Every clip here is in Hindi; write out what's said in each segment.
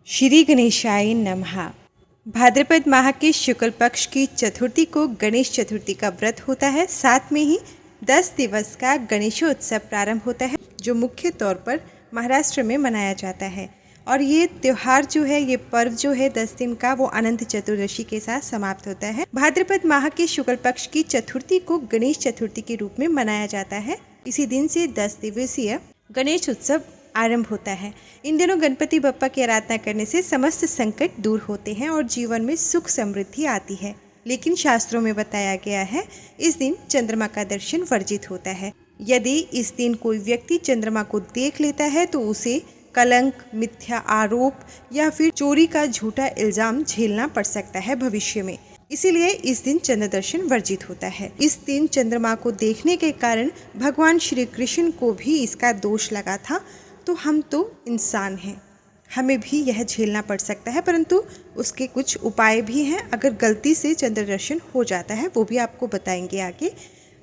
श्री गणेशाय नमः। भाद्रपद माह के शुक्ल पक्ष की चतुर्थी को गणेश चतुर्थी का व्रत होता है। साथ में ही 10 दिवस का गणेशोत्सव प्रारंभ होता है, जो मुख्य तौर पर महाराष्ट्र में मनाया जाता है। और ये त्यौहार जो है, ये पर्व जो है 10 दिन का, वो अनंत चतुर्दशी के साथ समाप्त होता है। भाद्रपद माह के शुक्ल पक्ष की चतुर्थी को गणेश चतुर्थी के रूप में मनाया जाता है। इसी दिन से 10 दिवसीय गणेश उत्सव आरंभ होता है। इन दिनों गणपति बप्पा की आराधना करने से समस्त संकट दूर होते हैं और जीवन में सुख समृद्धि आती है। लेकिन शास्त्रों में बताया गया है, इस दिन चंद्रमा का दर्शन वर्जित होता है। यदि इस दिन कोई व्यक्ति चंद्रमा को देख लेता है तो उसे कलंक, मिथ्या आरोप या फिर चोरी का झूठा इल्जाम झेलना पड़ सकता है भविष्य में। इसीलिए इस दिन चंद्र दर्शन वर्जित होता है। इस दिन चंद्रमा को देखने के कारण भगवान श्री कृष्ण को भी इसका दोष लगा था। तो हम तो इंसान हैं, हमें भी यह झेलना पड़ सकता है, परंतु उसके कुछ उपाय भी हैं। अगर गलती से चंद्र दर्शन हो जाता है, वो भी आपको बताएंगे आगे।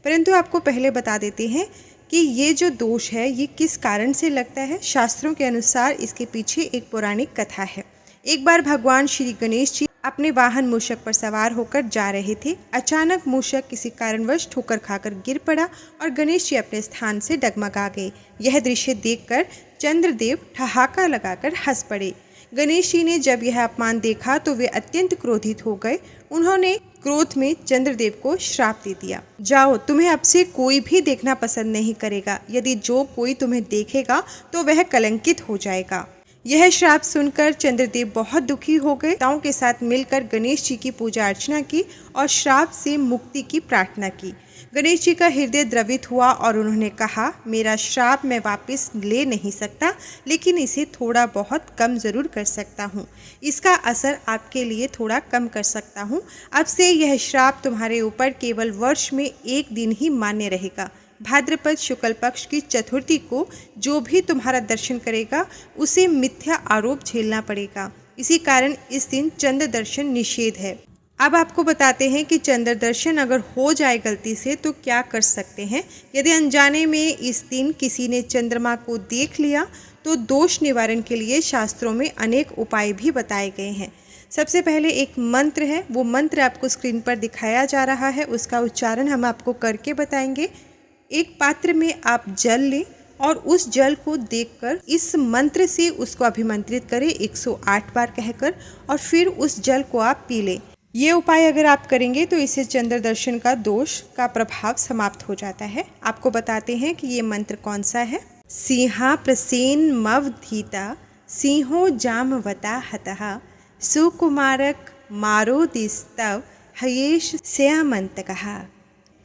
परंतु आपको पहले बता देते हैं कि ये जो दोष है, ये किस कारण से लगता है। शास्त्रों के अनुसार इसके पीछे एक पौराणिक कथा है। एक बार भगवान श्री गणेश जी अपने वाहन मूषक पर सवार होकर जा रहे थे। अचानक मूषक किसी कारणवश ठोकर खाकर गिर पड़ा और गणेश जी अपने स्थान से डगमगा गए। यह दृश्य देखकर चंद्रदेव ठहाका लगाकर हंस पड़े। गणेश जी ने जब यह अपमान देखा तो वे अत्यंत क्रोधित हो गए। उन्होंने क्रोध में चंद्रदेव को श्राप दे दिया, जाओ, तुम्हें अब से कोई भी देखना पसंद नहीं करेगा। यदि जो कोई तुम्हें देखेगा तो वह कलंकित हो जाएगा। यह श्राप सुनकर चंद्रदेव बहुत दुखी हो गए। देवताओं के साथ मिलकर गणेश जी की पूजा अर्चना की और श्राप से मुक्ति की प्रार्थना की। गणेश जी का हृदय द्रवित हुआ और उन्होंने कहा, मेरा श्राप मैं वापस ले नहीं सकता, लेकिन इसे थोड़ा बहुत कम ज़रूर कर सकता हूँ। इसका असर आपके लिए थोड़ा कम कर सकता हूँ। अब से यह श्राप तुम्हारे ऊपर केवल वर्ष में एक दिन ही मान्य रहेगा। भाद्रपद शुक्ल पक्ष की चतुर्थी को जो भी तुम्हारा दर्शन करेगा उसे मिथ्या आरोप झेलना पड़ेगा। इसी कारण इस दिन चंद्र दर्शन निषेध है। अब आपको बताते हैं कि चंद्र दर्शन अगर हो जाए गलती से तो क्या कर सकते हैं। यदि अनजाने में इस दिन किसी ने चंद्रमा को देख लिया तो दोष निवारण के लिए शास्त्रों में अनेक उपाय भी बताए गए हैं। सबसे पहले एक मंत्र है, वो मंत्र आपको स्क्रीन पर दिखाया जा रहा है। उसका उच्चारण हम आपको करके बताएंगे। एक पात्र में आप जल लें और उस जल को देखकर इस मंत्र से उसको अभिमंत्रित करें 108 बार कहकर, और फिर उस जल को आप पी लें। ये उपाय अगर आप करेंगे तो इससे चंद्र दर्शन का दोष का प्रभाव समाप्त हो जाता है। आपको बताते हैं कि ये मंत्र कौन सा है। सिंहा प्रसेन मवधीता सिंहो जामवता हतः सुकुमारक मारोदिस्तव हयेश स्यामंतकः।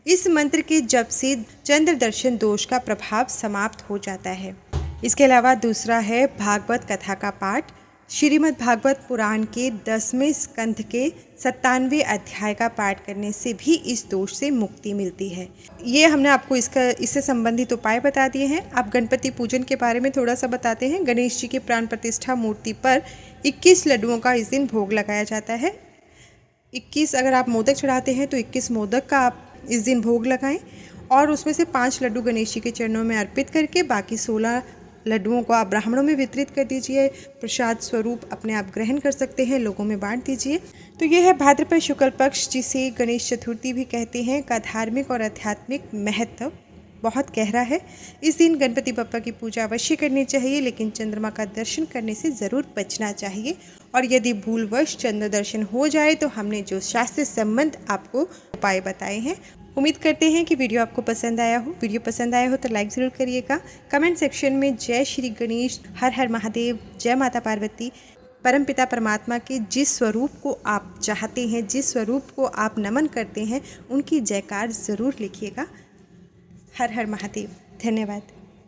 इस मंत्र के जप से चंद्र दर्शन दोष का प्रभाव समाप्त हो जाता है। इसके अलावा दूसरा है भागवत कथा का पाठ। श्रीमद् भागवत पुराण के 10वें स्कंध के 97वें अध्याय का पाठ करने से भी इस दोष से मुक्ति मिलती है। ये हमने आपको इससे संबंधित उपाय बता दिए हैं। आप गणपति पूजन के बारे में थोड़ा सा बताते हैं। गणेश जी की प्राण प्रतिष्ठा मूर्ति पर 21 लड्डुओं का इस दिन भोग लगाया जाता है। 21 अगर आप मोदक चढ़ाते हैं तो 21 मोदक का आप इस दिन भोग लगाएं और उसमें से 5 लड्डू गणेश जी के चरणों में अर्पित करके बाकी 16 लड्डुओं को आप ब्राह्मणों में वितरित कर दीजिए। प्रसाद स्वरूप अपने आप ग्रहण कर सकते हैं, लोगों में बांट दीजिए। तो यह है भाद्रपद शुक्ल पक्ष, जिसे गणेश चतुर्थी भी कहते हैं, का धार्मिक और आध्यात्मिक महत्व बहुत गहरा है। इस दिन गणपति बप्पा की पूजा अवश्य करनी चाहिए, लेकिन चंद्रमा का दर्शन करने से ज़रूर बचना चाहिए। और यदि भूलवश चंद्र दर्शन हो जाए तो हमने जो शास्त्र संबंध आपको उपाय बताए हैं। उम्मीद करते हैं कि वीडियो आपको पसंद आया हो। वीडियो पसंद आया हो तो लाइक ज़रूर करिएगा। कमेंट सेक्शन में जय श्री गणेश, हर हर महादेव, जय माता पार्वती, परमपिता परमात्मा के जिस स्वरूप को आप चाहते हैं, जिस स्वरूप को आप नमन करते हैं, उनकी जयकार ज़रूर लिखिएगा। हर हर महादेव। धन्यवाद।